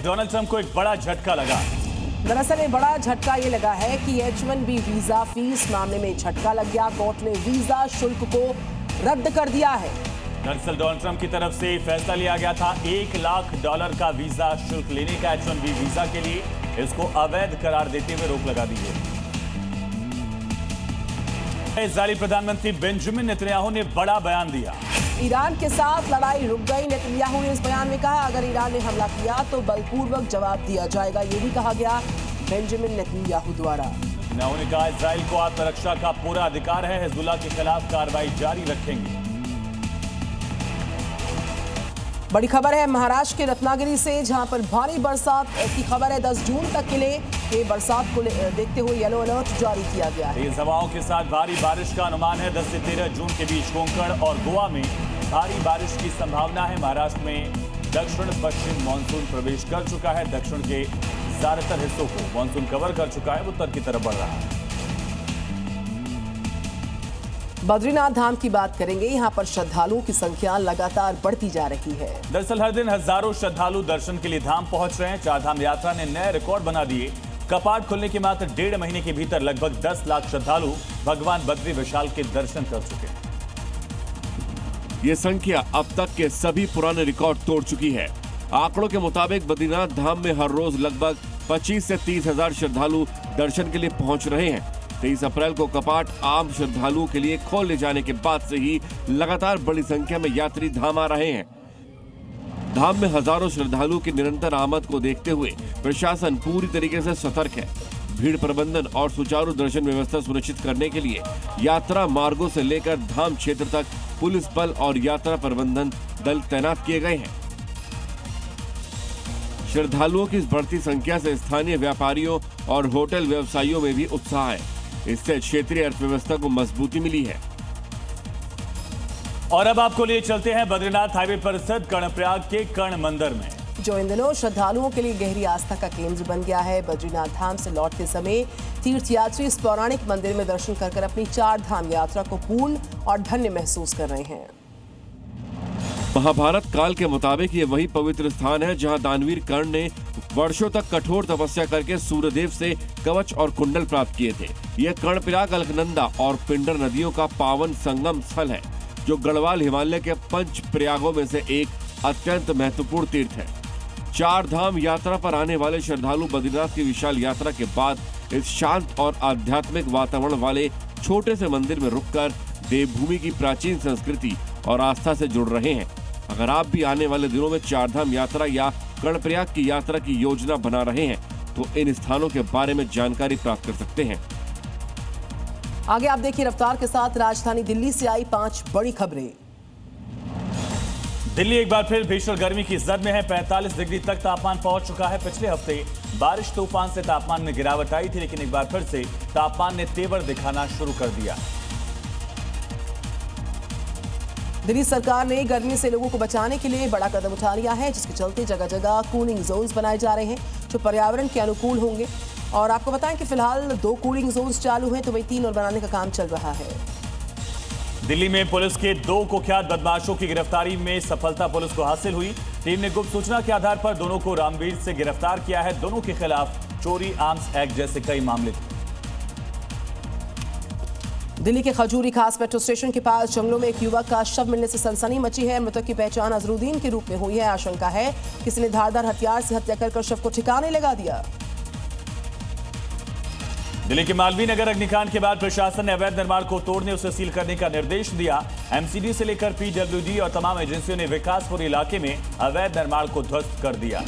Donald Trump को एक बड़ा झटका लगा। दरअसल ये बड़ा झटका ये लगा है कि H-1B वीजा फीस मामले में झटका लग गया। कोर्ट ने वीजा शुल्क को रद्द कर दिया है। दरअसल डोनाल्ड ट्रंप की तरफ से फैसला लिया गया था $1 लाख का वीजा शुल्क लेने का H-1B वीजा के लिए। इसको अवैध करार देते हुए रोक लगा दी है। इजरायली प्रधानमंत्री बेंजामिन नेतन्याहू ने बड़ा बयान दिया। ईरान के साथ लड़ाई रुक गई। नेतन्याहू ने इस बयान में कहा, अगर ईरान ने हमला किया तो बलपूर्वक जवाब दिया जाएगा। ये भी कहा गया बेंजामिन नेतन्याहू द्वारा। नेतन्याहू ने कहा, इजराइल को आत्मरक्षा का पूरा अधिकार है, हिजबुल्लाह के खिलाफ कार्रवाई जारी रखेंगे। बड़ी खबर है महाराष्ट्र के रत्नागिरी से, जहां पर भारी बरसात की खबर है। 10 जून तक के लिए ये बरसात को देखते हुए येलो अलर्ट जारी किया गया है। तेज हवाओं के साथ भारी बारिश का अनुमान है। 10 से 13 जून के बीच कोंकण और गोवा में भारी बारिश की संभावना है। महाराष्ट्र में दक्षिण पश्चिम मानसून प्रवेश कर चुका है। दक्षिण के ज्यादातर हिस्सों को मानसून कवर कर चुका है, उत्तर की तरफ बढ़ रहा है। बद्रीनाथ धाम की बात करेंगे। यहाँ पर श्रद्धालुओं की संख्या लगातार बढ़ती जा रही है। दरअसल हर दिन हजारों श्रद्धालु दर्शन के लिए धाम पहुंच रहे हैं। चारधाम यात्रा ने नए रिकॉर्ड बना दिए। कपाट खुलने के मात्र 1.5 महीने के भीतर लगभग 10 लाख श्रद्धालु भगवान बद्री विशाल के दर्शन कर चुके हैं। ये संख्या अब तक के सभी पुराने रिकॉर्ड तोड़ चुकी है। आंकड़ों के मुताबिक बद्रीनाथ धाम में हर रोज लगभग 25 से 30 हजार श्रद्धालु दर्शन के लिए पहुंच रहे हैं। 23 अप्रैल को कपाट आम श्रद्धालुओं के लिए खोल ले जाने के बाद से ही लगातार बड़ी संख्या में यात्री धाम आ रहे हैं। धाम में हजारों श्रद्धालुओं की निरंतर आमद को देखते हुए प्रशासन पूरी तरीके से सतर्क है। भीड़ प्रबंधन और सुचारू दर्शन व्यवस्था सुनिश्चित करने के लिए यात्रा मार्गों से लेकर धाम क्षेत्र तक पुलिस बल और यात्रा प्रबंधन दल तैनात किए गए हैं। श्रद्धालुओं की इस बढ़ती संख्या से स्थानीय व्यापारियों और होटल व्यवसायियों में भी उत्साह है। इससे क्षेत्रीय अर्थव्यवस्था को मजबूती मिली है। और अब आपको लिए चलते हैं बद्रीनाथ हाईवे पर स्थित कर्णप्रयाग के कर्ण मंदिर में, जो इन दिनों श्रद्धालुओं के लिए गहरी आस्था का केंद्र बन गया है। बद्रीनाथ धाम से लौटते समय तीर्थयात्री इस पौराणिक मंदिर में दर्शन कर अपनी 4 धाम यात्रा को पूर्ण और धन्य महसूस कर रहे हैं। महाभारत काल के मुताबिक ये वही पवित्र स्थान है जहां दानवीर कर्ण ने वर्षों तक कठोर तपस्या करके सूर्यदेव से कवच और कुंडल प्राप्त किए थे। यह कर्णप्रयाग अलकनंदा और पिंडर नदियों का पावन संगम स्थल है, जो गढ़वाल हिमालय के 5 प्रयागों में से एक अत्यंत महत्वपूर्ण तीर्थ है। 4 धाम यात्रा पर आने वाले श्रद्धालु बद्रीनाथ की विशाल यात्रा के बाद इस शांत और आध्यात्मिक वातावरण वाले छोटे से मंदिर में रुककर देवभूमि की प्राचीन संस्कृति और आस्था से जुड़ रहे हैं। अगर आप भी आने वाले दिनों में 4 धाम यात्रा या कर्णप्रयाग की यात्रा की योजना बना रहे हैं तो इन स्थानों के बारे में जानकारी प्राप्त कर सकते हैं। आगे आप देखिए रफ्तार के साथ राजधानी दिल्ली से आई 5 बड़ी खबरें। दिल्ली एक बार फिर भीषण गर्मी की जद में है। 45 डिग्री तक तापमान पहुंच चुका है। पिछले हफ्ते बारिश तूफान से तापमान में गिरावट आई थी, लेकिन एक बार फिर से तापमान ने तेवर दिखाना शुरू कर दिया। दिल्ली सरकार ने गर्मी से लोगों को बचाने के लिए बड़ा कदम उठा लिया है, जिसके चलते जगह जगह कूलिंग जोन्स बनाए जा रहे हैं जो पर्यावरण के अनुकूल होंगे। और आपको बताएं कि फिलहाल 2 कूलिंग जोन्स चालू हैं, तो वही 3 और बनाने का काम चल रहा है। दिल्ली में पुलिस के 2 कुख्यात बदमाशों की गिरफ्तारी में सफलता पुलिस को हासिल हुई। टीम ने गुप्त सूचना के आधार पर दोनों को रामवीर से गिरफ्तार किया है। दोनों के खिलाफ चोरी, आर्म्स एक्ट जैसे कई मामले थे। दिल्ली के खजूरी खास मेट्रो स्टेशन के पास जंगलों में एक युवक का शव मिलने से सनसनी मची है। मृतक की पहचान अजरुद्दीन के रूप में हुई है। आशंका है किसी ने धारदार हथियार से हत्या कर शव को ठिकाने लगा दिया। दिल्ली के मालवीय नगर अग्निकांड के बाद प्रशासन ने अवैध निर्माण को तोड़ने, उसे सील करने का निर्देश दिया। एमसीडी से लेकर पीडब्ल्यूडी और तमाम एजेंसियों ने विकासपुर इलाके में अवैध निर्माण को ध्वस्त कर दिया।